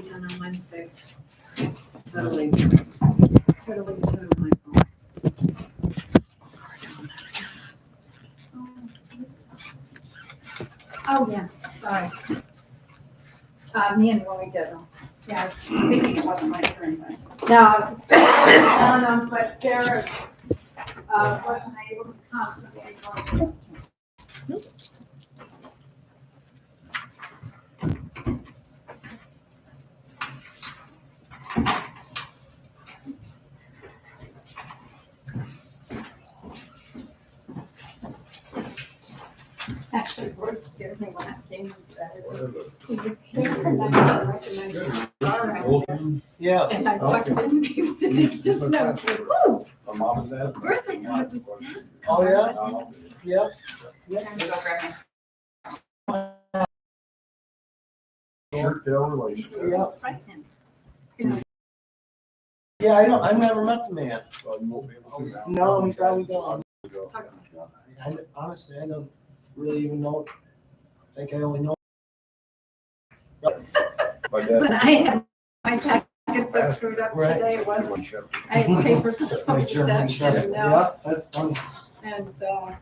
be done on Wednesdays. Totally my fault. Oh, yeah, sorry. Me and Lori did them. Yeah, I think it wasn't my turn, but. No, but Sarah, wasn't able to come, so they were- Actually, Bruce scared me when I came and said it. He was here and I didn't recognize his car out there. Yeah. And I walked in and he was sitting just and I was like, ooh. My mom and dad. First I thought it was Deb's car. Oh, yeah? but then it was like, Yep. Time to go grab my Sure, Phil, like. He's Yeah. pregnant. Yeah, I've never met the man. No, he's probably gone. Talk to me. Honestly, I don't really even know. I think I only know. My But dad. I had, my packet so screwed up Right. today, it wasn't, I had papers all over the desk, didn't know. Yeah, that's funny. And, yeah,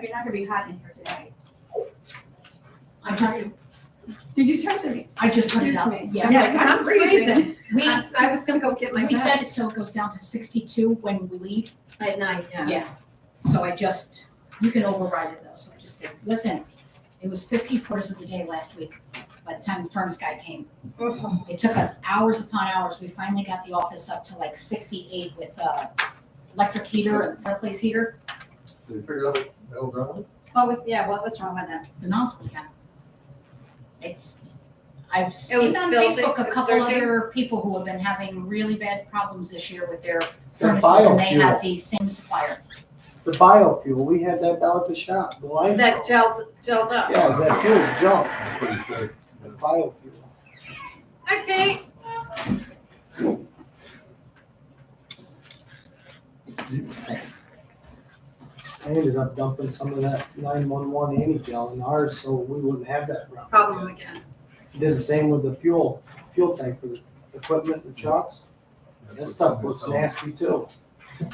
you're not gonna be hot in here today. I tried, Did you turn the? I just turned it Excuse up. me. Yeah, Because I'm freezing. we, I was gonna go get my we set it vest so it goes down to 62 when we leave. at night, yeah. Yeah. So I just, you can override it though, so I just did. Listen, it was 50 quarters of the day last week by the time the furnace guy came. Oh, It took us hours upon hours. We finally got the office up to like 68 with electric heater and fireplace heater. Did you figure out the hell wrong? what was wrong with that? The nozzle, yeah. I've was seen on filthy, Facebook a it was couple dirty. other people who have been having really bad problems this year with their It's the furnaces and they biofuel. have the same supplier. It's the biofuel. We had that down at the shop. The line. That gelled up. Yeah, that fuel's junk. Pretty thick. The biofuel. Okay. I ended up dumping some of that 911 anti-gel in ours, so we wouldn't have that problem. Problem again. Did the same with the fuel tank for the equipment, the trucks. That stuff looks nasty too.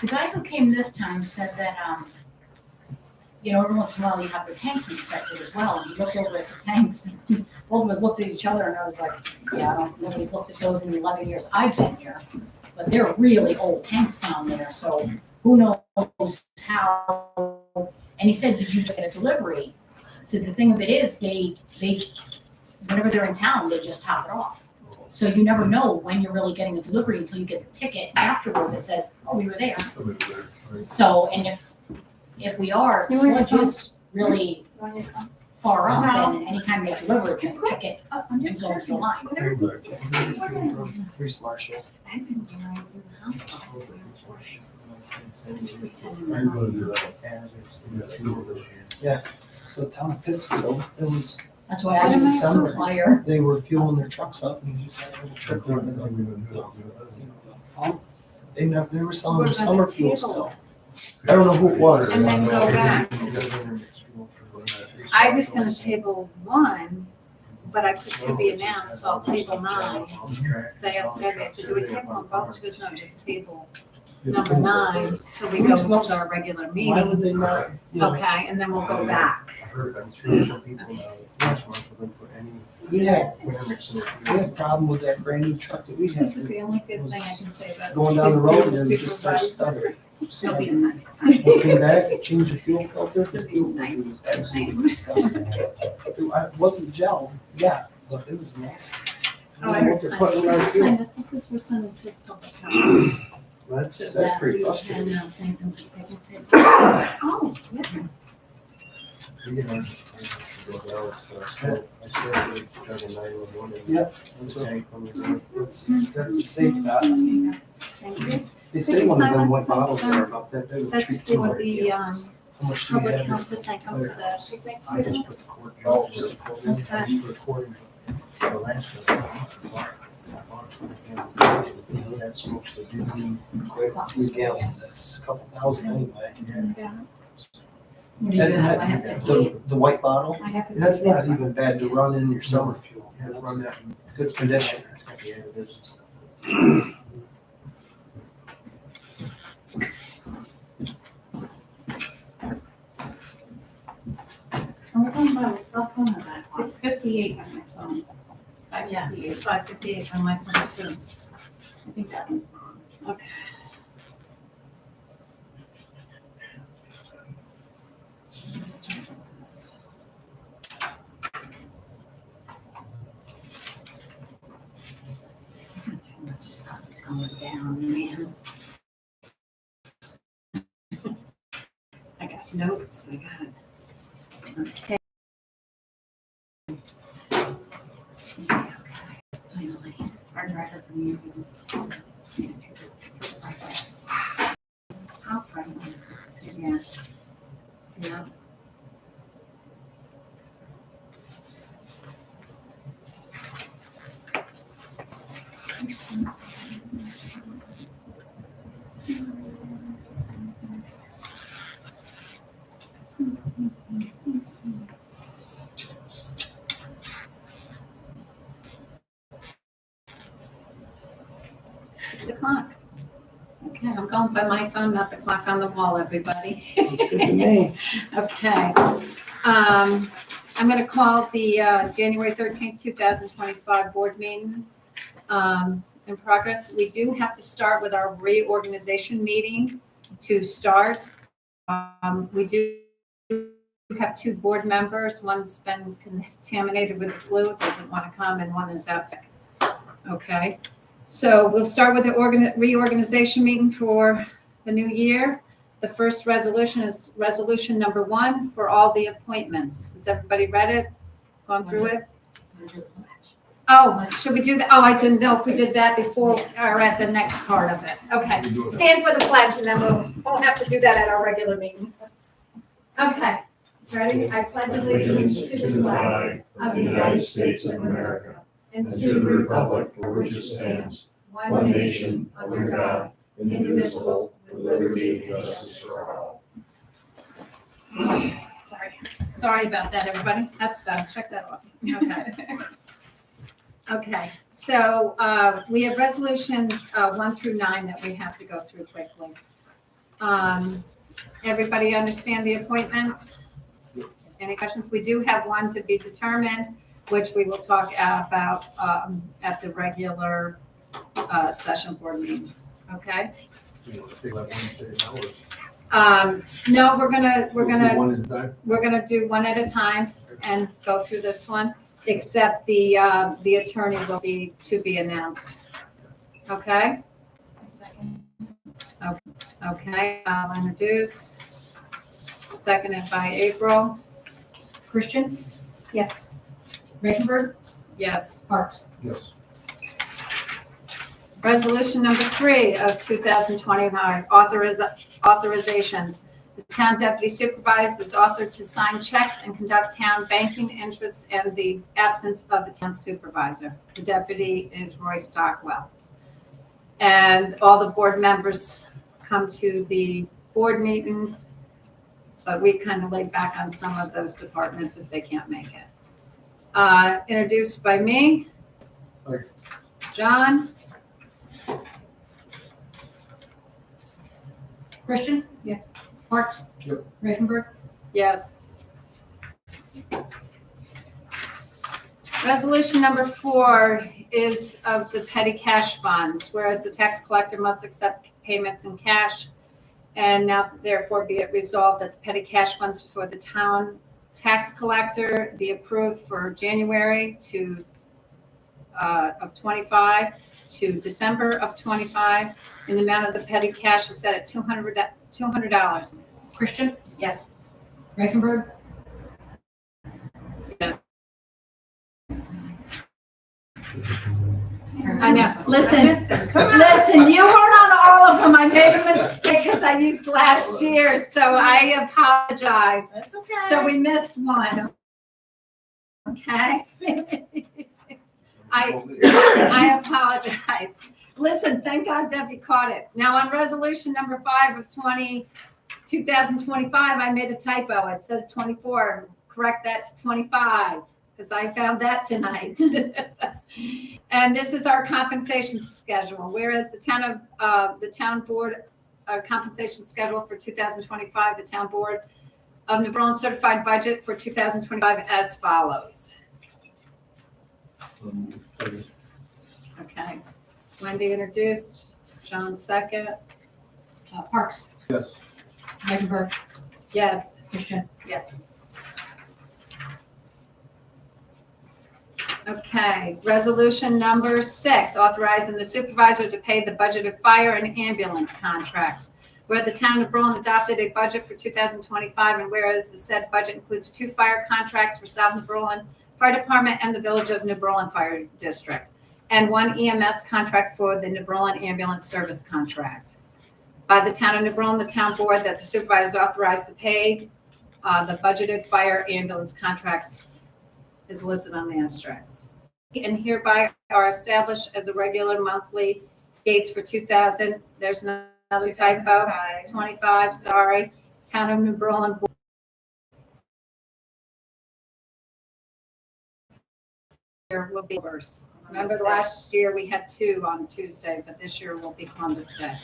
The guy who came this time said that, every once in a while you have the tanks inspected as well. And he looked over at the tanks and both of us looked at each other and I was like, yeah, nobody's looked at those in the 11 years I've been here. But they're really old tanks down there, so who knows how. And he said, did you just get a delivery? I said, the thing of it is they, whenever they're in town, they just top it off. So you never know when you're really getting a delivery until you get the ticket afterward that says, oh, we were there. So, and if we are, You want your sludge is really far up, and anytime they deliver, it's gonna pick it and go into the line. Grease Marshall. I've been doing the hospital. I was freezing in the hospital. So the town of Pittsfield, it was, That's why I was the December. supplier. they were fueling their trucks up and you just had a little trickle in the pump. They were selling their summer fuel still. I don't know who it was. And then go back. I was gonna table one, but I put to be announced, so I'll table 9. So I asked Debbie, I said, do we table them both? She goes, no, just table number 9 till we go to our regular Why meeting. would they not? Okay, and then we'll go back. We had a problem with that brand new truck that we had. This is the only good thing I can say about. Going down the road and it Supervisor. just started stuttering. She'll be a nice time. We came back, changed the fuel filter, the fuel filter was absolutely disgusting. It wasn't gel, yeah, but it was nasty. Oh, I heard They're putting it on sign fuel. this. This is for sending to public health. That's pretty frustrating. And, thank them for taking it. Oh, yes. Yep. That's a safe bet. Thank you. They say one of them white bottles are about that big. That's for the, How much do you public have? health to thank them for the picnic I table. just put the cord. Oh, just the cord in. Okay. Put the cord in. That's supposed to do quite a few gallons, that's a couple thousand anyway. Yeah. What do you And have? I have the white bottle, I have. that's not even bad to run in your summer fuel. You run that good condition. And we're talking about a cell phone or that one? It's 58 on my phone. Yeah. It's 5:58 on my phone too. I think that one's wrong. Okay. I got too much stuff going down, man. I got notes, I got. Okay. Okay, finally, hard drive for me. I'll find one. Yeah. Yeah. Six o'clock. Okay, I'm going by my phone, not the clock on the wall, everybody. Looks good to me. Okay. I'm going to call the January 13th, 2025 board meeting in progress. We do have to start with our reorganization meeting to start. We do have two board members. One's been contaminated with the flu, doesn't want to come, and one is out sick. Okay. So we'll start with the reorganization meeting for the new year. The first resolution is resolution number 1 for all the appointments. Has everybody read it? Gone through it? Oh, should we do that? Oh, I didn't know if we did that before or at the next part of it. Okay. Stand for the pledge and then we'll have to do that at our regular meeting. Okay. Ready? I pledge allegiance to the flag of the United States of America and to the republic for which it stands, one nation, under God, indivisible, with liberty and justice for all. Sorry about that, everybody. That's done. Check that off. Okay. Okay, so we have resolutions 1 through 9 that we have to go through quickly. Everybody understand the appointments? Any questions? We do have one to be determined, which we will talk about at the regular session board meeting, okay? No, we're gonna do one at a time and go through this one, except the attorney will be to be announced, okay? Okay, I'll introduce, seconded by April. Christian, Yes. Ravenberg, Yes. Parks. Yes. Resolution number 3 of 2025, authorizations. The town deputy supervisor is authorized to sign checks and conduct town banking interests in the absence of the town supervisor. The deputy is Roy Stockwell. And all the board members come to the board meetings, but we kind of laid back on some of those departments if they can't make it. Introduced by me. Aye. John? Christian? Yes. Parks? Yep. Ravenberg? Yes. Resolution number 4 is of the petty cash funds, whereas the tax collector must accept payments in cash. And now therefore be it resolved that the petty cash funds for the town tax collector be approved for January of 25 to December of 25. And the amount of the petty cash is set at $200. Christian? Yes. Ravenberg? I know. Listen, you weren't on all of them. I made a mistake because I used last year, so I apologize. That's okay. So we missed one. Okay? I apologize. Listen, thank God Debbie caught it. Now on resolution number 5 of 2025, I made a typo. It says 24. Correct that to 25. because I found that tonight. And this is our compensation schedule, whereas the town board compensation schedule for 2025, the town board of New Berlin certified budget for 2025 as follows. Okay, Wendy introduced, John second. Parks. Yes. Mecklenburg, Yes. Christian. Yes. Okay, resolution number 6, authorizing the supervisor to pay the budgeted fire and ambulance contracts. Where the town of Berlin adopted a budget for 2025, and whereas the said budget includes 2 fire contracts for South New Berlin Fire Department and the Village of New Berlin Fire District, and 1 EMS contract for the New Berlin Ambulance Service contract. By the town of New Berlin, the town board, that the supervisor authorized to pay the budgeted fire ambulance contracts is listed on the abstracts. And hereby are established as a regular monthly dates for 2000. There's another typo. 25, sorry. Town of New Berlin. Here will be worse. Remember last year we had 2 on Tuesday, but this year will be Columbus Day.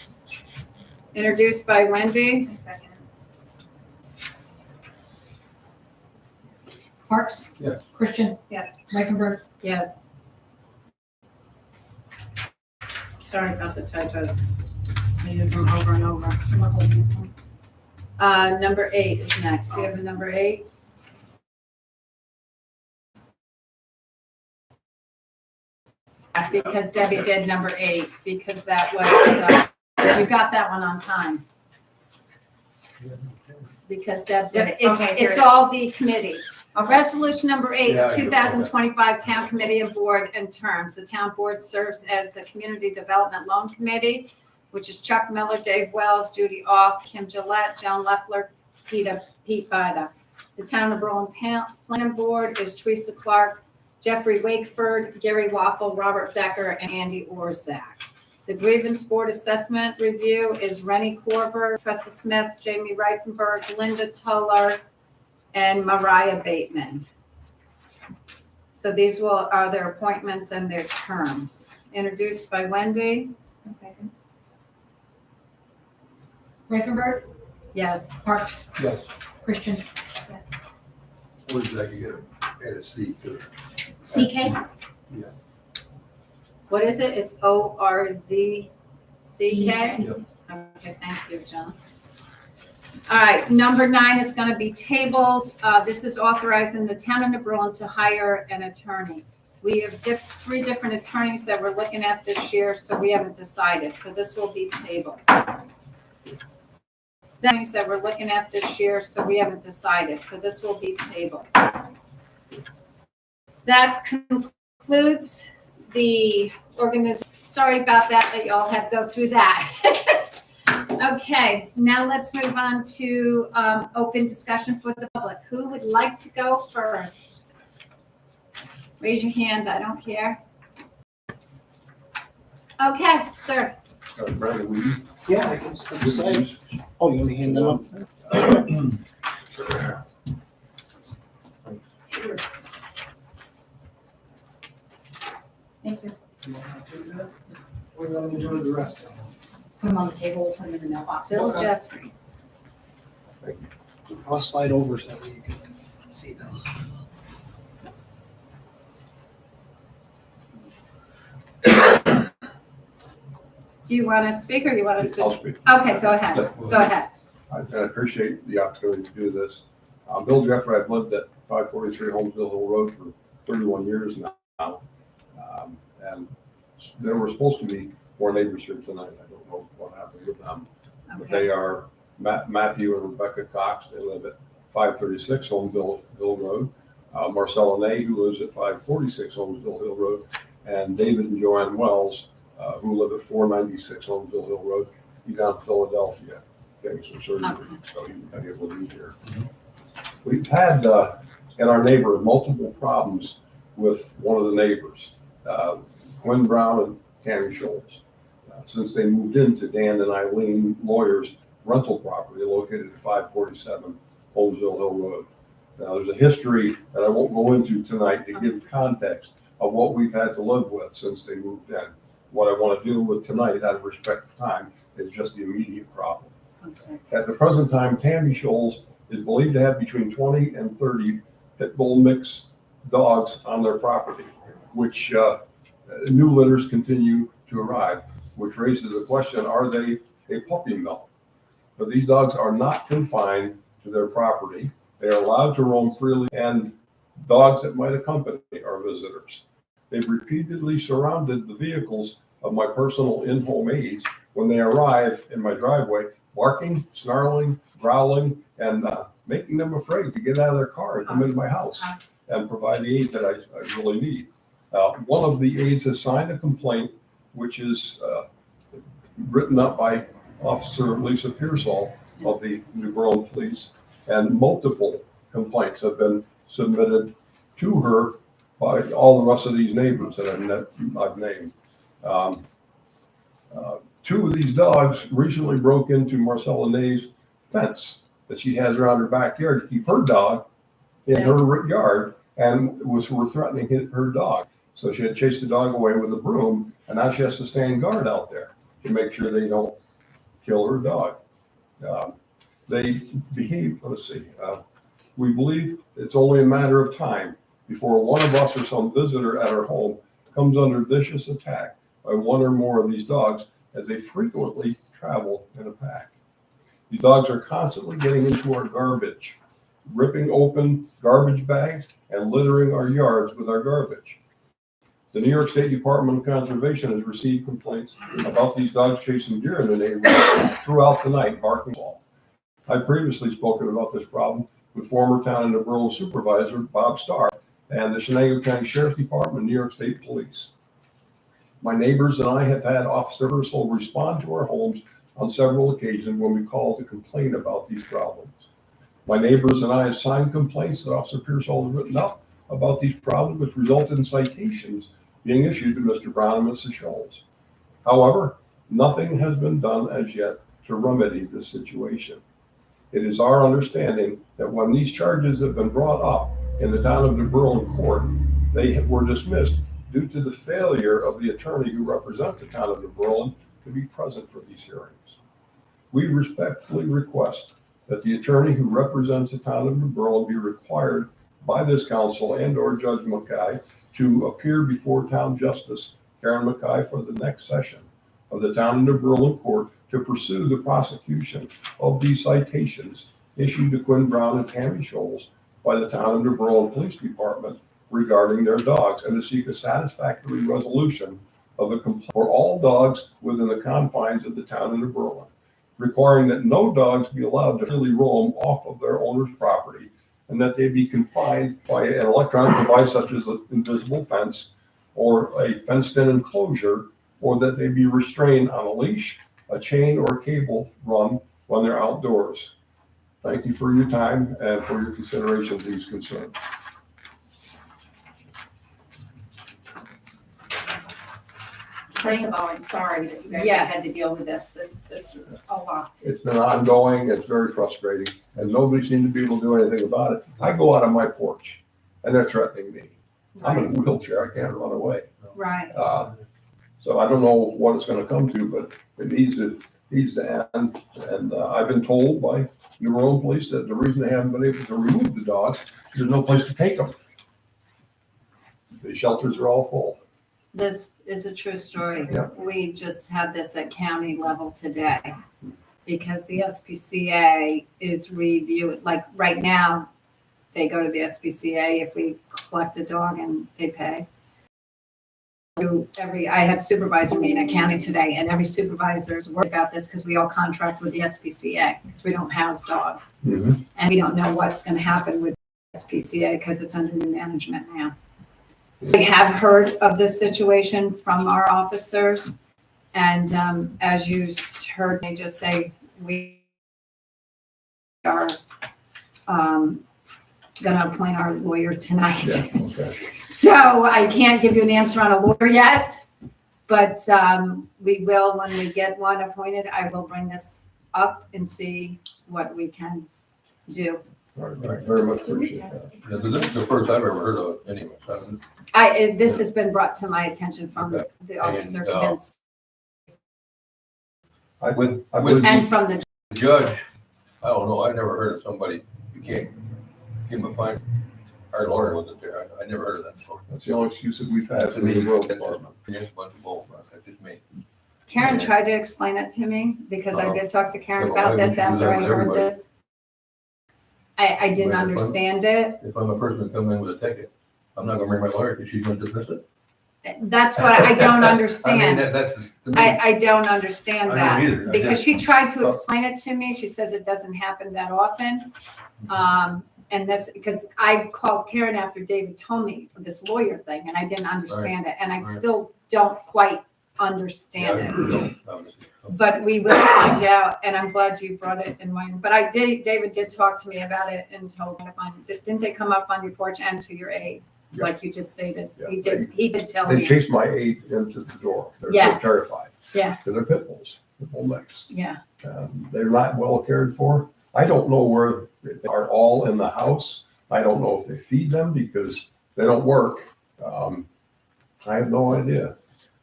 Introduced by Wendy. Second. Parks. Yes. Christian. Yes. Mecklenburg. Yes. Sorry about the typos. I use them over and over. Number 8 is next. Do you have a number 8? Because Debbie did number 8, because that was, you got that one on time. Because Deb did it. Okay, here It's it is. all the committees. Resolution number 8, Yeah, I of get 2025 Town Committee and Board and terms. The town board serves as the Community Development Loan Committee, which is Chuck Miller, Dave Wells, Judy Off, Kim Gillette, Joan Leffler, Pete Bida. The Town of Berlin Planning Board is Teresa Clark, Jeffrey Wakeford, Gary Waffle, Robert Decker, and Andy Orzak. The Grievance Board Assessment Review is Rennie Corver, Tressa Smith, Jamie Reifenberg, Linda Toller, and Mariah Bateman. So these are their appointments and their terms. Introduced by Wendy. Second. Mecklenburg. Yes. Parks. Yes. Christian. Yes. Where's that you get add a C to it? CK. What is it? It's ORZCK? Yep. Okay, thank you, John. All right, number 9 is going to be tabled. This is authorizing the town of New Berlin to hire an attorney. We have 3 different attorneys that we're looking at this year, so we haven't decided. So this will be tabled. Things that we're looking at this year, so we haven't decided. So this will be tabled. That concludes the organization. Sorry about that y'all had to go through that. Okay, now let's move on to open discussion for the public. Who would like to go first? Raise your hand, I don't care. Okay, sir. Brandon, will you? Yeah, I can step aside. Oh, you want to hand them up? Thank you. You want to do that? Or you want me to do the rest of them? Put them on the table, we'll put them in the mailboxes. Bill Jeffries. I'll slide over so that you can see them. Do you want to speak or you want us to? I'll speak. Okay, go ahead. Go ahead. I appreciate the opportunity to do this. Bill Jeffrey, I've lived at 543 Holmesville Hill Road for 31 years now. And there were supposed to be more neighbors here tonight. I don't know what happened with them. But Okay. they are Matthew and Rebecca Cox. They live at 536 Holmesville Hill Road. Marcella Nay, who lives at 546 Holmesville Hill Road. And David and Joanne Wells, who live at 496 Holmesville Hill Road. He's down in Philadelphia getting some surgery, so he's not able to be here. We've had in our neighborhood multiple problems with one of the neighbors, Quinn Brown and Tammy Schultz. Since they moved into Dan and Eileen Lawyer's rental property located at 547 Holmesville Hill Road. Now, there's a history that I won't go into tonight to give context of what we've had to live with since they moved in. What I want to deal with tonight, out of respect for time, is just the immediate problem. Okay. At the present time, Tammy Shoals is believed to have between 20 and 30 pit bull mix dogs on their property, which new litters continue to arrive, which raises the question, are they a puppy mill? But these dogs are not confined to their property. They are allowed to roam freely, and dogs that might accompany our visitors. They've repeatedly surrounded the vehicles of my personal in-home aides when they arrive in my driveway, barking, snarling, growling, and making them afraid to get out of their car and come into my house and provide the aid that I really need. One of the aides has signed a complaint, which is written up by Officer Lisa Pearsall of the New Berlin Police, and multiple complaints have been submitted to her by all the rest of these neighbors that I've named. Two of these dogs recently broke into Marcella Nay's fence that she has around her backyard to keep her dog in her yard, and were threatening her dog. So she had chased the dog away with a broom, and now she has to stand guard out there to make sure they don't kill her dog. They behave, let's see, we believe it's only a matter of time before one of us or some visitor at our home comes under vicious attack by one or more of these dogs, as they frequently travel in a pack. These dogs are constantly getting into our garbage, ripping open garbage bags and littering our yards with our garbage. The New York State Department of Conservation has received complaints about these dogs chasing deer in the neighborhood throughout the night, barking. I've previously spoken about this problem with former Town and Berlin Supervisor Bob Starr and the Shenango County Sheriff's Department and New York State Police. My neighbors and I have had Officer Pearsall respond to our homes on several occasions when we call to complain about these problems. My neighbors and I have signed complaints that Officer Pearsall has written up about these problems, which resulted in citations being issued to Mr. Brown and Mrs. Shoals. However, nothing has been done as yet to remedy this situation. It is our understanding that when these charges have been brought up in the Town of New Berlin court, they were dismissed due to the failure of the attorney who represents the Town of New Berlin to be present for these hearings. We respectfully request that the attorney who represents the Town of New Berlin be required by this council and or Judge Mackay to appear before Town Justice Karen Mackay for the next session of the Town of New Berlin Court to pursue the prosecution of these citations issued to Quinn Brown and Tammy Shoals by the Town of New Berlin Police Department regarding their dogs, and to seek a satisfactory resolution of the complaint for all dogs within the confines of the Town of New Berlin, requiring that no dogs be allowed to freely roam off of their owner's property, and that they be confined by an electronic device such as an invisible fence or a fenced-in enclosure, or that they be restrained on a leash, a chain, or a cable run when they're outdoors. Thank you for your time and for your consideration of these concerns. First of all, I'm sorry that you guys Yes. had to deal with this. This is a lot. It's been ongoing, it's very frustrating, and nobody seemed to be able to do anything about it. I go out on my porch, and they're threatening me. I'm in a wheelchair, I can't run away. Right. So I don't know what it's gonna come to, but it needs to end. And I've been told by New Orleans Police that the reason they haven't been able to remove the dogs is there's no place to take them. The shelters are all full. This is a true story. Yeah. We just had this at county level today because the SPCA is reviewing, like right now, they go to the SPCA if we collect a dog and they pay. So I had supervisor meeting at county today, and every supervisor is worried about this because we all contract with the SPCA because we don't house dogs. Mm-hmm. And we don't know what's going to happen with SPCA because it's under new management now. We have heard of this situation from our officers, and as you heard me just say, we are going to appoint our lawyer tonight. Yeah, okay. So I can't give you an answer on a lawyer yet, but we will, when we get one appointed, I will bring this up and see what we can do. All right, very much appreciate that. Yeah, this is the first I've ever heard of it anyway. So This has been brought to my attention from Okay. the officer And, Kaminsky I would, and from the, The judge, I don't know, I never heard of somebody, you can't give him a fine. Our lawyer wasn't there, I never heard of that before. that's the only excuse that we've had from the road department. Yes, but, well, that's just me. Karen tried to explain it to me because I did talk to Karen Yeah, about why would this you do after that I with heard everybody? this. I didn't Like, if I'm- understand it. If I'm a person that come in with a ticket, I'm not gonna bring my lawyer, because she's gonna dismiss it. That's what I don't I mean, understand. that's, just- to me, I don't understand I don't that. either. I Because just- she tried to explain it to me. She says it doesn't happen that often. And this, because I called Karen after David told me this lawyer thing and I didn't understand it. And I Right. still don't quite yeah, understand I it. don't, obviously. But we will find out, and I'm glad you brought it in mind. But David did talk to me about it and told me, didn't they come up on your porch and to your aid? Yeah. Like you just stated. Yeah. He did tell They me. chased my aide into the door. Yeah. They're terrified. Yeah. Because they're pit bulls, pit bull mix. Yeah, They're not well cared for. I don't know where they are all in the house. I don't know if they feed them because they don't work. I have no idea.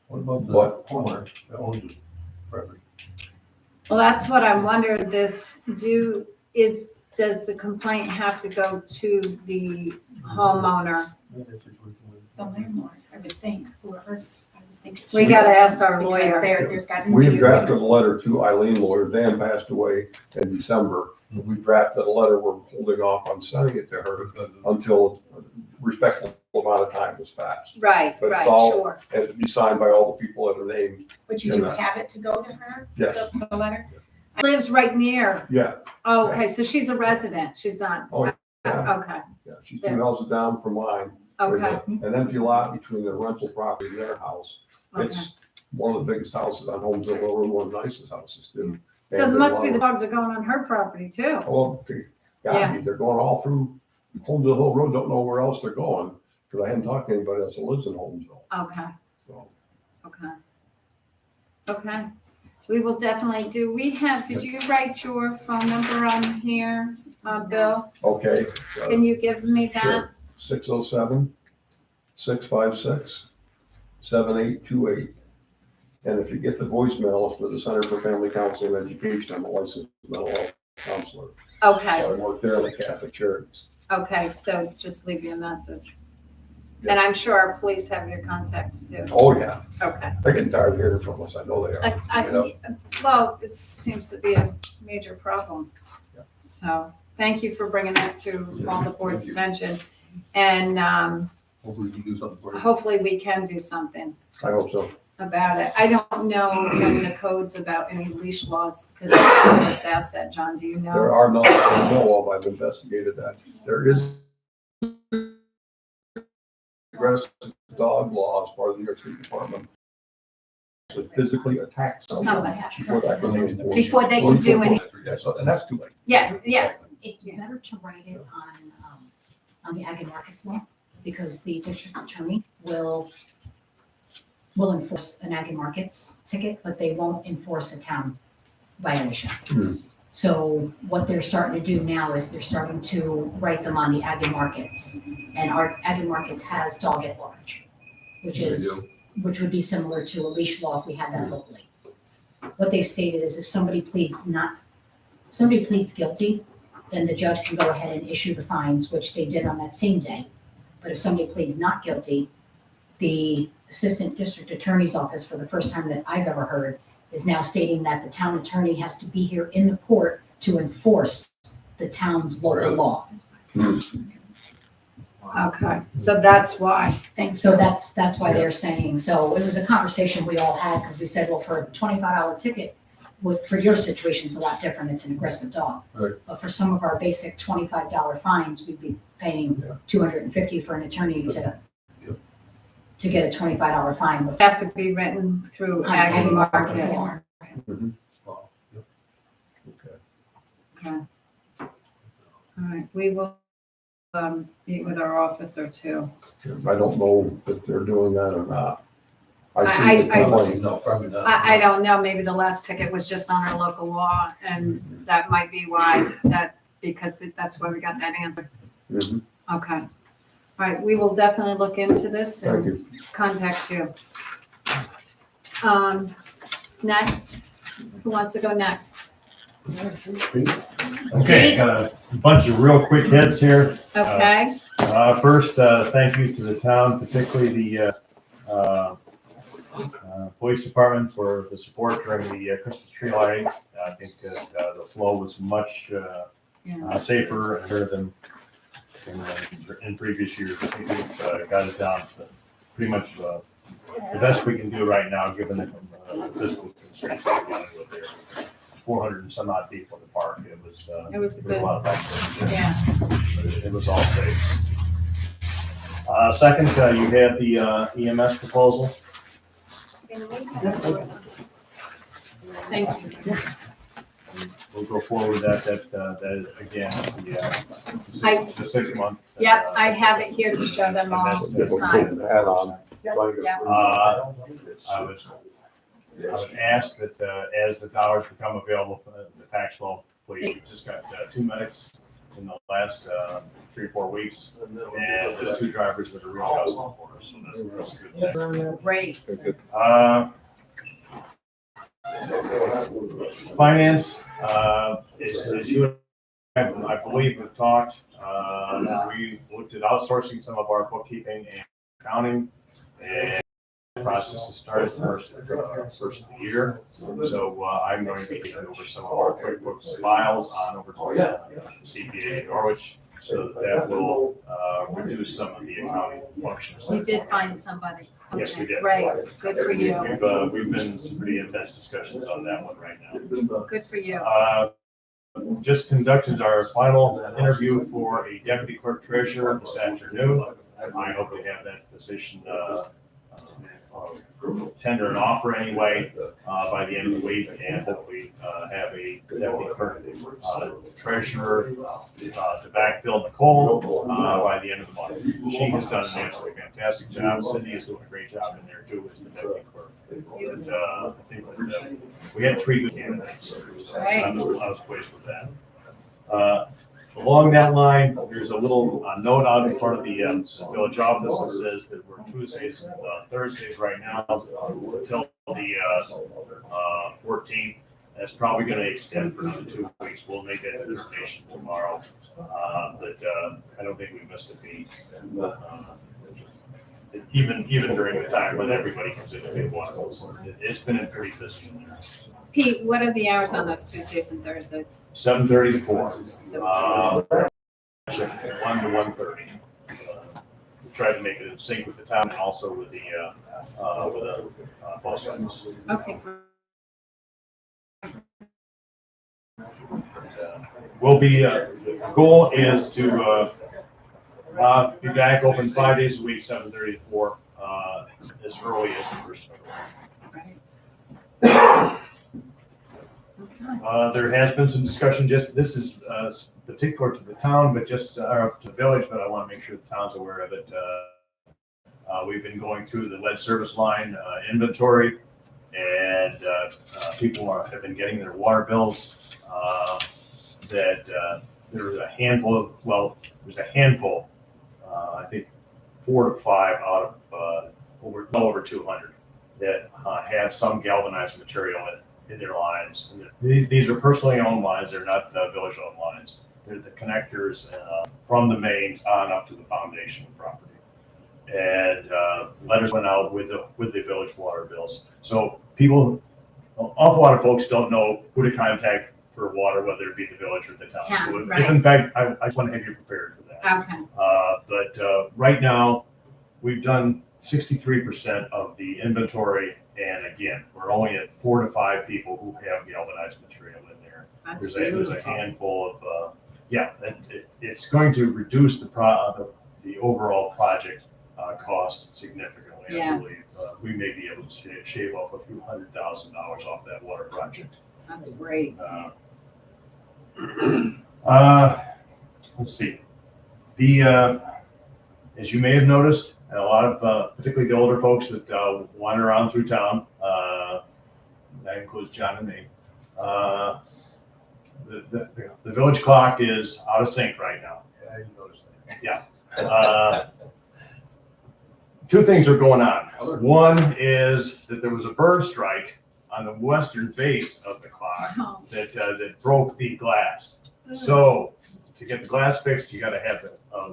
What about the What? homeowner that owns the property? well, that's what I'm wondering, does the complaint have to go to the homeowner? The landlord, I would think, whoever's, I would think. We gotta ask our Because lawyer. there's got to be. We've drafted a letter to Eileen lawyer. Dan passed away in December. We drafted a letter. We're holding off on sending it to her Because until a respectful amount of time has passed. Right, But it's right, all- sure. And to be signed by all the people that are named. But you do have it to go to her, Yes. the letter? Lives right near. Yeah. Oh, okay, so she's a resident. She's not, Oh, yeah. okay, Yeah. She's 2 houses down from mine. There's okay, An empty lot between the rental property and their house. okay. It's one of the biggest houses on Holmesville Road, one of the nicest houses too. So And it must be there's the a lot dogs are going on her property too. of- Oh, they gotta be. They're going all through Holmesville Hill Road, don't know where else they're going, because I haven't talked to anybody else that lives in Holmesville. Okay, So, okay. Okay, we will definitely did you write your phone number on here, Bill? okay. Can you give me that? Sure. 607-656-7828. And if you get the voicemail, it's for the Center for Family Counseling and Education. I'm a licensed mental health counselor. Okay, So I work there in the Catholic Charities. okay, so just leave you a message. Yeah. And I'm sure our police have your contacts too. Oh, yeah. Okay. They're getting tired of hearing from us. I know they are. Well, it seems to be a major problem. Yeah. So, thank you for bringing that to all the board's Thank you. attention. And hopefully we can do something for you. hopefully we can do something I hope so. about it. I don't know when the codes about any leash laws, because I just asked that, John, do you There know? are none I know of. I've investigated that. There is aggressive dog law as part of the New York State Department. To physically attack Somebody. somebody before that can be enforced. Before they can do any, Yeah, so, and that's too late. yeah, yeah, It's better to write it on the ag and markets law, because the district attorney will enforce an ag and markets ticket, but they won't enforce a town violation. Hmm. So what they're starting to do now is they're starting to write them on the ag and markets. And our ag and markets has dog at large, which would be similar to a leash law if we had that locally. What they've stated is if somebody pleads guilty, then the judge can go ahead and issue the fines, which they did on that same day. But if somebody pleads not guilty, the assistant district attorney's office, for the first time that I've ever heard, is now stating that the town attorney has to be here in the court to enforce the town's local Really? law. okay, so that's why. So that's why they're saying, so it was a conversation we all had, because we said, well, for a $25 ticket, for your situation, it's a lot different, it's an aggressive dog. Right. But for some of our basic $25 fines, we'd be paying Yeah. $250 for an attorney Yep. to get a $25 fine. But Have to be written through on ag ag and and markets market. law. Wow, yep. Okay. All right, we will meet with our officer too. I don't know if they're doing that or not. I see the I- complaint. No, probably not. I don't know, maybe the last ticket was just on our local law, and that might be why that because that's why we got that answer. Mhm. Okay. All right, we will definitely look into this Thank and you. contact you. Next, who wants to go next? Okay, got a bunch of real quick hits here. Okay, First, thank you to the town, particularly the police department for the support during the Christmas tree lighting. I think that the flow was much safer and better than in previous years. I think we've got it down to pretty much the best we can do right now, given the physical constraints we're dealing with there. 400 and some odd people in the park. It was a good, a lot of activity. yeah. But it was all safe. Second, you had the EMS proposal. Thank you. We'll go forward with that again, the 6 month. Yep, I have it here to show them all to sign. Add on. Yeah. I would ask that as the towers become available for the tax law, please, we just got 2 medics in the last 3 or 4 weeks, and the 2 drivers that are real hustling for us, so that's good. Great. Finance, as you and I believe we've talked, we looked at outsourcing some of our bookkeeping and accounting, and the process has started first of the year. So I'm going to be taking over some of our QuickBooks files on over to the CPA in Norwich, so that will reduce some of the accounting functions. You did find somebody. Yes, we Okay, did. Great, good for you. We've been in some pretty intense discussions on that one right now. Good for you. Just conducted our final interview for a deputy clerk treasurer this afternoon. I hope to have that position tender an offer anyway by the end of the week, and hopefully have a deputy clerk treasurer to backfill Nicole by the end of the month. She has done an absolutely fantastic job. Cindy is doing a great job in there too as the deputy clerk. And, I think that, we had 3 good candidates. So I was pleased with that. Along that line, there's a little note out in front of the village office that says that we're Tuesdays and Thursdays right now until the 14th. That's probably going to extend for another 2 weeks. We'll make that determination tomorrow. But I don't think we missed a beat. Even during the time when everybody comes in to pay water bills, it's been pretty busy in there. Pete, what are the hours on those Tuesdays and Thursdays? 7:30 to 4. 1 to 1:30. We tried to make it in sync with the town and also with the post office. Okay, We'll be, the goal is to be back open 5 days a week, 7:30 to 4, as early as the first. There has been some discussion, just, this is particular to the town, but just, or to the village, but I want to make sure the town's aware of it. We've been going through the lead service line inventory, and people have been getting their water bills. That there's a handful, I think 4 to 5 out of well over 200 that have some galvanized material in their lines. And these are personally owned lines, they're not village owned lines. They're the connectors from the mains on up to the foundation of the property. And letters went out with the village water bills. So people, an awful lot of folks don't know who to contact for water, whether it be the village or the town. Town, So right. if in fact, I just want to have you prepared for that. okay, But right now, we've done 63% of the inventory. And again, we're only at 4 to 5 people who have galvanized material in there. that's There's a beautiful. handful of, it's going to reduce the overall project cost significantly, Yeah. I believe. We may be able to shave off a few $100,000 off that water project. That's great. Let's see. As you may have noticed, a lot of, particularly the older folks that wander around through town, that includes John and me, the village clock is out of sync right now. Yeah, I noticed that. Two things are going on. One is that there was a bird strike on the western face of the clock Oh, that broke the glass. So to get the glass fixed, you gotta have the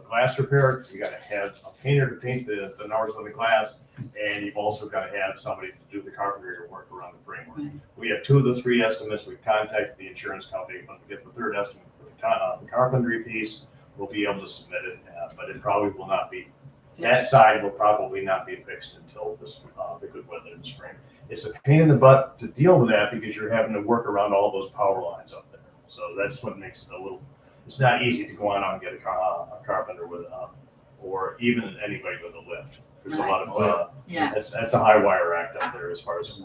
glass repaired, you gotta have a painter to paint the numbers on the glass, and you've also gotta have somebody to do the carpentry work around the framework. Right. We have two of the three estimates. We've contacted the insurance company. When we get the third estimate for the carpentry piece, we'll be able to submit it, but it probably will not be, that side will probably not be fixed until this, the good weather in the spring. It's a pain in the butt to deal with that because you're having to work around all those power lines up there. So that's what makes it a little, it's not easy to go on out and get a carpenter with, or even anybody with a lift. There's a lot of, Yeah. that's a high wire act up there as far as,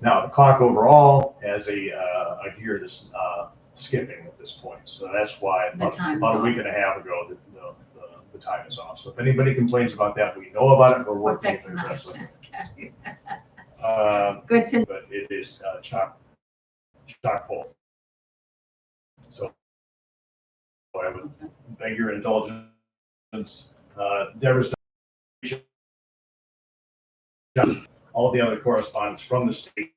now, the clock overall has a gear that's skipping at this point. So that's why The time's about a off. week and a half ago, the time is off. So if anybody complains about that, we know about it, we're We're working to fixing address it. it. Okay. Good to, But it is chock full. So I would beg your indulgence. Deborah's done all the other correspondence from the state.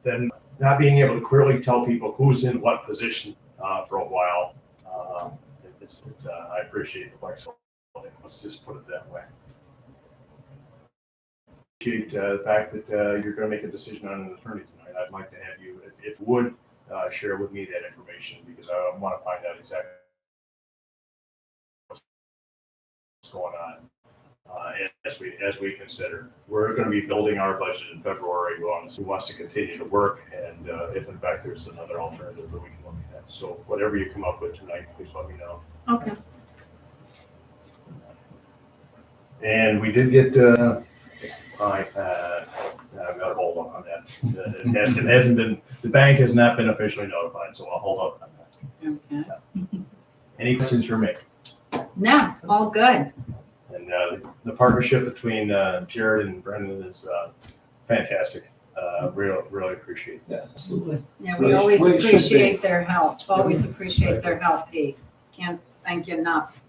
Then not being able to clearly tell people who's in what position for a while. I appreciate the flexibility. Let's just put it that way. Appreciate the fact that you're going to make a decision on an attorney tonight. I'd like to have you, if you would, share with me that information because I want to find out exactly what's going on. As we consider, we're going to be building our budget in February. Who wants to continue to work, and if in fact there's another alternative that we can look at. So whatever you come up with tonight, please let me know. okay. And we did get, I've got to hold up on that. It hasn't been, the bank has not been officially notified, so I'll hold up on that. Okay. Any questions for me? No, all good. And the partnership between Jared and Brendan is fantastic. Really appreciate it. Yeah, absolutely. Yeah, Well, we it always well, it should appreciate their help, always appreciate their help, Pete. Can't thank you enough,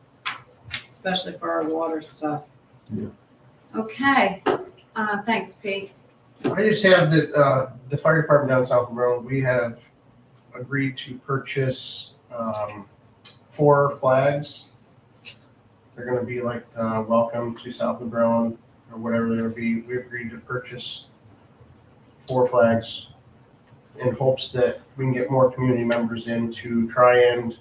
especially for our water stuff. Yeah. Okay, thanks, Pete. I just have that, the fire department down South Road, we have agreed to purchase, 4 flags. They're gonna be like, welcome to South Brown or whatever they're gonna be. We agreed to purchase 4 flags in hopes that we can get more community members in to try and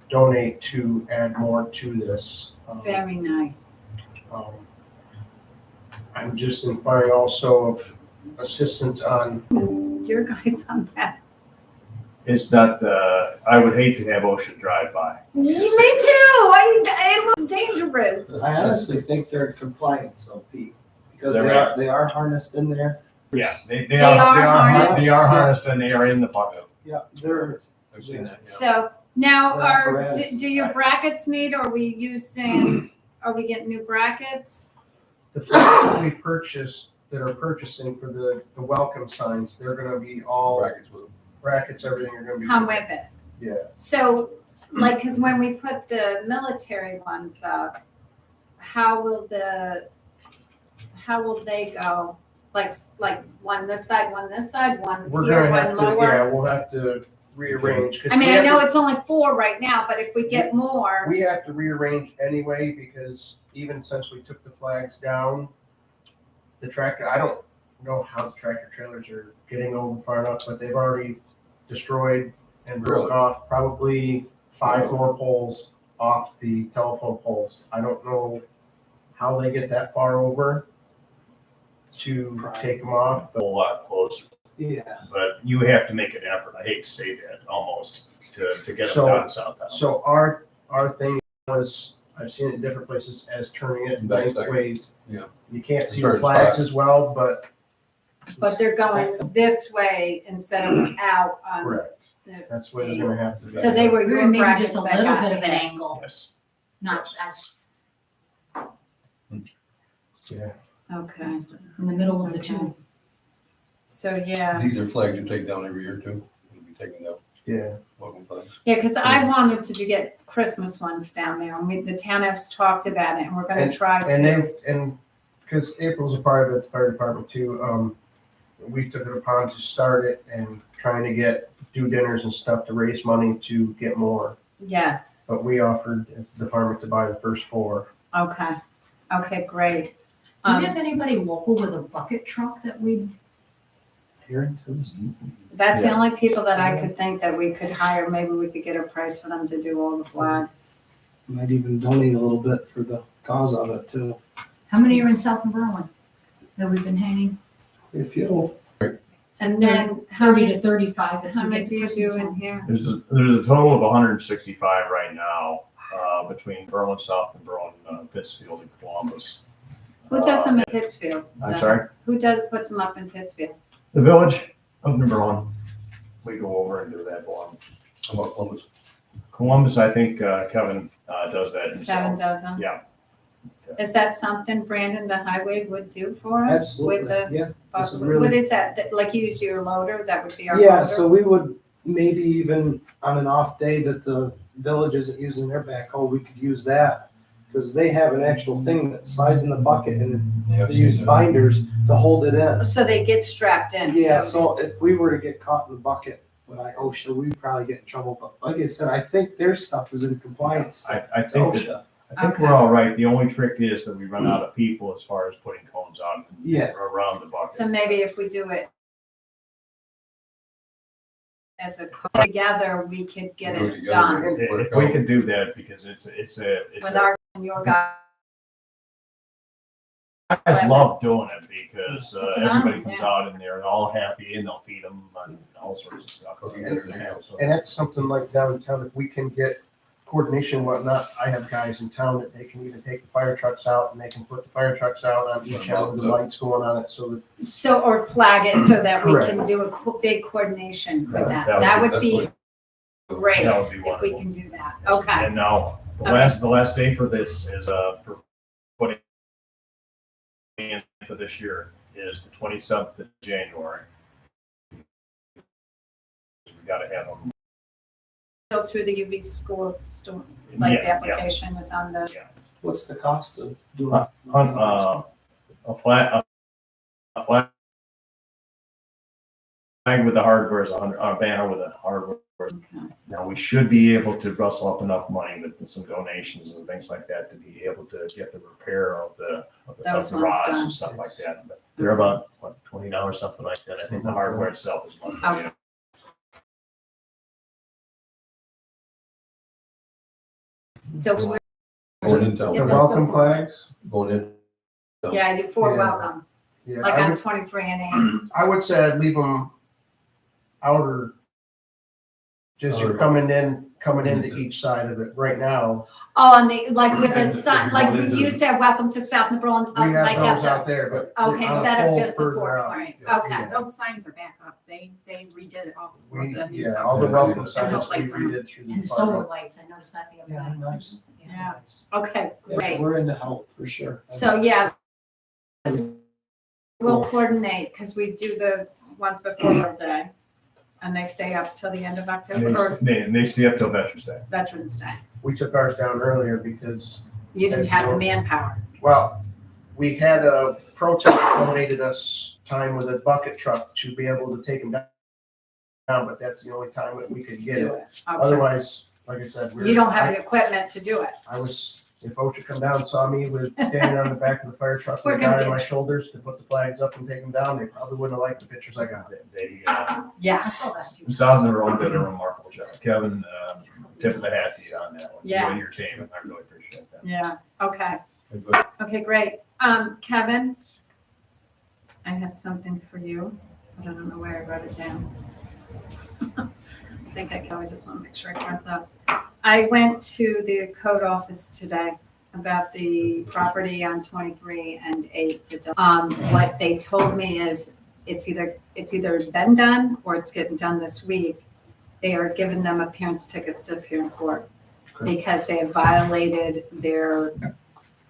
donate to add more to this. Very nice. I'm just inquiring also of assistance on, Your guys on that. It's not, I would hate to have OSHA drive by. Me too, it looks dangerous. I honestly think they're in compliance, though, Pete, because Is that they are harnessed in there. Yeah, They are harnessed. They are harnessed and they are in the pocket. Yeah, they're, I've seen that, yeah. So now Well, are, apparatus. do your brackets need, are we getting new brackets? the flags that we purchased, that are purchasing for the welcome signs, they're gonna be all Brackets with them. brackets, everything are gonna be. Come with it. Yeah. So, like, cause when we put the military ones up, how will they go? Like one this side, one We're here, gonna one have to, lower? yeah, we'll have to rearrange. 'cause I mean, we I have know to- it's only 4 right now, but if we get more, We have to rearrange anyway, because even since we took the flags down, the tractor, I don't know how the tractor trailers are getting over far enough, but they've already destroyed and broke Really? off probably 5 more poles off the telephone poles. I don't know how they get that far over to take them off. A whole lot closer, yeah. but you have to make an effort. I hate to say that almost to get them So- down south. So our thing was, I've seen it in different places as turning it Back both side. ways. Yeah. You can't see Sure, the it's flags fine. as well, but. they're going this way instead of out on Correct. the. That's where they're gonna have to be. So they were We were your maybe brackets just a that little got bit of an hit. angle, Yes. not as, Okay, In the middle of the two. so yeah. These are flags you take down every year too. You'll be taking down Yeah. welcome flags. Yeah, because I wanted to get Christmas ones down there, and the town has talked about it, and we're gonna try And to. and because April's a part of the fire department too, we took it upon to start it and trying to do dinners and stuff to raise money to get more. Yes, But we offered as the department to buy the first 4. okay, okay, great. Do you have anybody local with a bucket truck that we, That's the only people that I could think that we could hire, maybe we could get a price for them to do all the flags. Might even donate a little bit for the cause of it too. how many are in South Berlin that we've been hanging? If you, And then, how 30 many, to 35. if how we many get do you Christmas do in ones. here? There's a total of 165 right now, between Berlin South and Berlin, Pittsfield and Columbus. Who does them in Pittsfield? I'm sorry, Who puts them up in Pittsfield? the village of New Berlin. We go over and do that for them. How about Columbus? Columbus, I think Kevin does that himself. Kevin does them? Yeah. Is that something Brandon, the highway, would do for us? absolutely, With the, yeah. This is what really- is that, like you use your loader, that would be our Yeah, loader? so we would maybe even on an off day that the village isn't using their backhoe, we could use that. Cause they have an actual thing that slides in the bucket and Yeah, they use binders to hold it in. So they get strapped in, Yeah, so so if we were to get caught in the bucket with OSHA, we'd probably get in trouble. But like I said, I think their stuff is in compliance. I think that, OSHA. I think we're all right. The only trick is that we run out of people as far as putting cones on Yeah. around the bucket. So maybe if we do it as a co- together, we could get Do it it together. done If we could do that, because it's with a, our, and your guy. guys love doing it because It's an everybody honor, comes yeah. out and they're all happy and they'll feed them and all sorts of stuff. Cookie dinner and everything else. And that's something like downtown, if we can get coordination and whatnot, I have guys in town that they can even take the fire trucks out and they can put the fire trucks out on each end with the lights going on it, so that So, or flag it so that we Correct. can do a big coordination with that. That That would would be- be that's great That would be if we wonderful. can do that. Okay, And now, Okay. the last day for this is, for putting in for this year is the 27th of January. We gotta have them. go through the UV school, like the Yeah, application is on the, What's the cost of doing? A flag with the hardware is a banner with a hardware. okay. Now, we should be able to rustle up enough money with some donations and things like that to be able to get the repair of the Those ones rods done. and stuff like that. But they're about, what, $20, something like that. I think the hardware itself is one. Okay. So we're, Going in town. Yeah, the let's welcome go for it. flags. Going in. yeah, you for Yeah. welcome, Yeah, like I on would, 23 and 8. I would say I'd leave them outer, just Outer. coming into each side of it. Right now, Oh, and the, like with the And sign, if like you we wanted to- used to have welcome to South New Berlin, we have like those out at there, but. Okay, on a instead of pole just the further four out. corners. Yeah. Okay. Yeah. Those signs are back up. They redid it all. We, the new yeah, stuff. all the welcome And signs the we lights on. redid through the And the solar department. lights, I noticed that the other Yeah, day. nice. Yeah. Okay, Yeah, great. We're into help for sure. So, yeah. We'll coordinate, because we do the ones before Memorial Day, and they stay up till the end of October, or And they stay up till Veterans Day. Veterans Day. We took ours down earlier because, You didn't Yes, have the well- manpower. well, we had a protest donated us time with a bucket truck to be able to take them down, but that's the only time that we could get Do it. it. Okay. Otherwise, like I said, You don't have the equipment to do it. I was, if OSHA come down and saw me with standing on the back of the fire truck We're with a gonna guy on get my you. shoulders to put the flags up and take them down, they probably wouldn't have liked the pictures I got. They, Yeah. I saw that. South New Berlin did a remarkable job. Kevin, tip of the hat to you on that one. You Yeah. and your team, I really appreciate that. Yeah, okay. Good. Okay, great. Kevin, I have something for you, but I don't know where I wrote it down. I think I can, I just want to make sure I cross out. I went to the code office today about the property on 23 and 8. What they told me is it's either been done or it's getting done this week. They are giving them appearance tickets to appear in court Okay. because they have violated their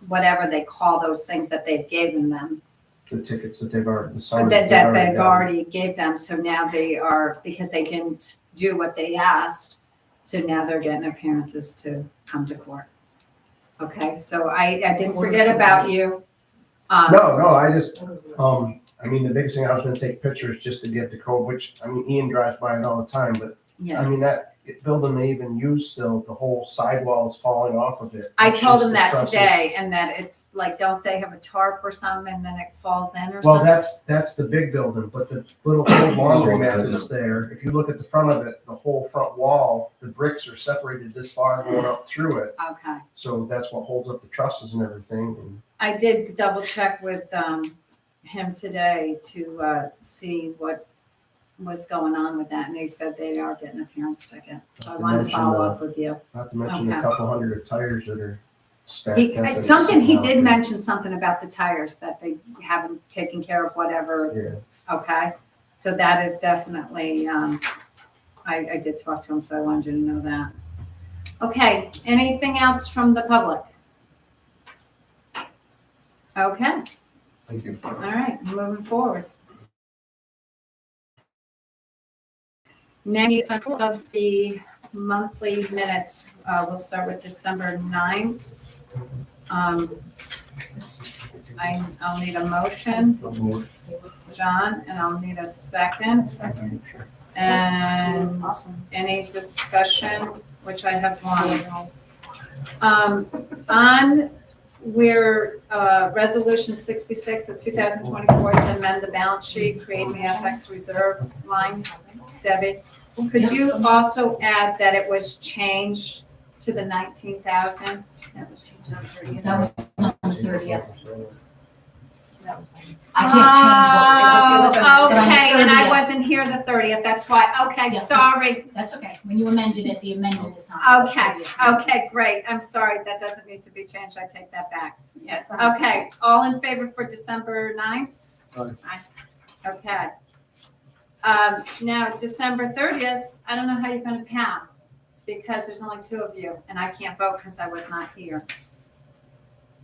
whatever they call those things that they've given them, The tickets that they've already, the summers that they've gotten. already gave them. So now they are, because they didn't do what they asked, so now they're getting appearances to come to court. Okay, so I didn't forget about you. No, I just, I mean, the biggest thing, I was gonna take pictures just to get the code, which, I mean, Ian drives by it all the time, but Yeah. I mean, that building they even use still, the whole sidewall is falling off of it. I It's told just them the that trusses. today, and that it's like, don't they have a tarp or something, and then it falls in or Well, something? that's the big building, but the little old laundromat that's there, if you look at the front of it, the whole front wall, the bricks are separated this far going up through it. Okay. So that's what holds up the trusses and everything. And I did double check with him today to see what was going on with that, and they said they are getting a parent's ticket. So I Not to wanted to mention, follow up with you. not to mention a Okay. couple hundred of tires that are stacked up. and Something, he sitting out did there. mention something about the tires, that they haven't taken care of whatever, Yeah. okay? So that is definitely, I did talk to him, so I wanted you to know that. Okay, anything else from the public? Okay, Thank you. all right, moving forward. Now, of the monthly minutes, we'll start with December 9th. I'll need a motion, John, and I'll need a second. And any discussion, which I have one. On where Resolution 66 of 2024 to amend the balance sheet, creating the FX reserve line, Debbie, could you also add that it was changed to the 19,000? That was changed on the 30th. That was on the 30th. That I can't change what was. Oh, but on the okay, and I 30th. wasn't here the 30th, that's why, okay, Yeah. sorry. That's okay. When you amended it, the amendment is on. the Okay, 30th. okay, great, I'm sorry, that doesn't need to be changed, I take that back. Okay, all in favor for December 9th? Aye. Okay. Now, December 30th, I don't know how you're gonna pass, because there's only two of you, and I can't vote because I was not here.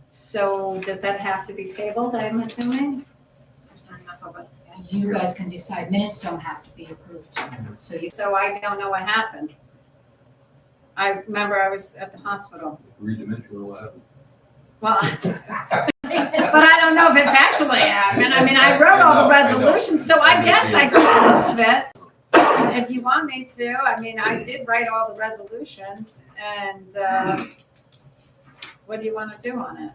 So does that have to be tabled, I'm assuming? There's not enough of us. You guys can decide. Minutes don't have to be approved. So you, So I don't know what happened. I remember I was at the hospital. Read the minutes, what happened. Well, but I don't know if it actually happened. I mean, I wrote all the resolutions, so I guess I can prove it. If you want me to, I mean, I did write all the resolutions, and what do you want to do on it?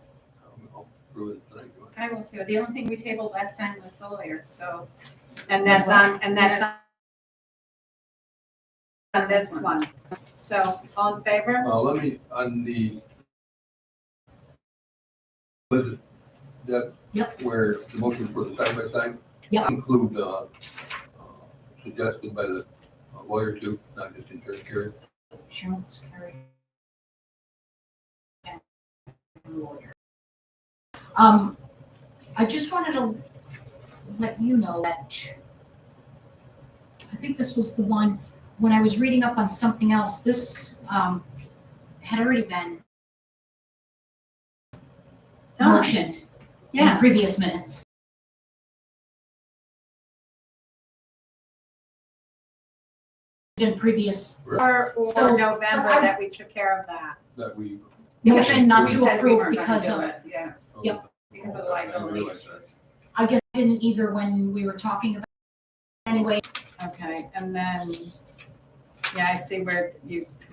I'll prove it tonight. I will too. The only thing we tabled last time was the lawyer, so. And that's on this one. So, all in favor? Let me, on the, was it that? Yep. Where the motion for the side by side? Yep. Include, suggested by the lawyer too, not just insurance carrier. insurance carrier. And lawyer. I just wanted to let you know that I think this was the one, when I was reading up on something else, this had already been Done. motioned in Yeah. previous minutes. In previous, Or So, November I- that we took care of that. That we. motion not We to said we approve weren't gonna because do of, it, Yeah, Yep. because of the I didn't liability. realize that. I guess I didn't either when we were talking about, anyway, Okay, and then, yeah, I see where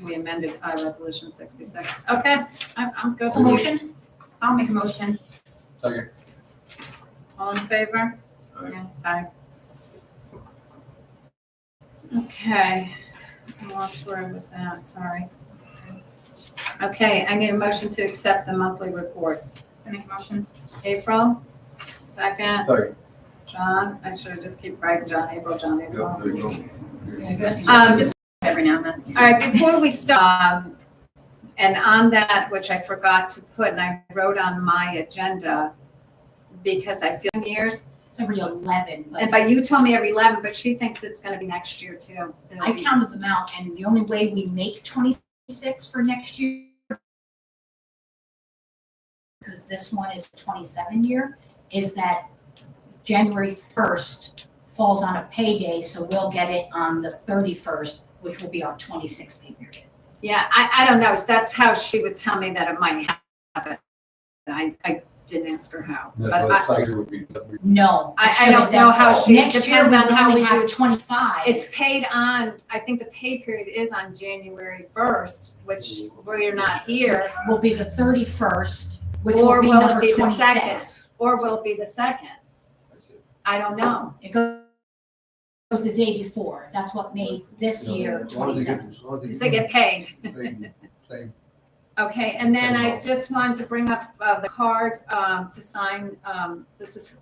we amended resolution 66. Okay, I'm good. a motion? I'll make a motion. Second. All in favor? Aye. Yeah, aye. Okay, I lost where I was at, sorry. Okay, I need a motion to accept the monthly reports. I make a motion. April, second, Second. John, I should have just keep writing John, April, Yeah, there you go. Just every now and then. All right, before we start, and on that, which I forgot to put, and I wrote on my agenda, because I feel years, It's every 11, and but but you told me every 11, but she thinks it's gonna be next year too. It'll I be- counted them out, and the only way we make 26 for next year because this one is 27 year, is that January 1st falls on a payday, so we'll get it on the 31st, which will be our 26th pay period. Yeah, I don't know. That's how she was telling me that it might happen. I didn't ask her how, but That's what the cycle would be. No. I don't know how she, it Next year, depends we on how only we have do. 25. It's paid on, I think the pay period is on January 1st, which we're not here, Will be the 31st, which Or will be will it number be the 26. or will it be the 2nd? I don't know. It goes the day before. That's what made this year 27. Because they get paid. Same. Okay, and then I just wanted to bring up the card to sign. This is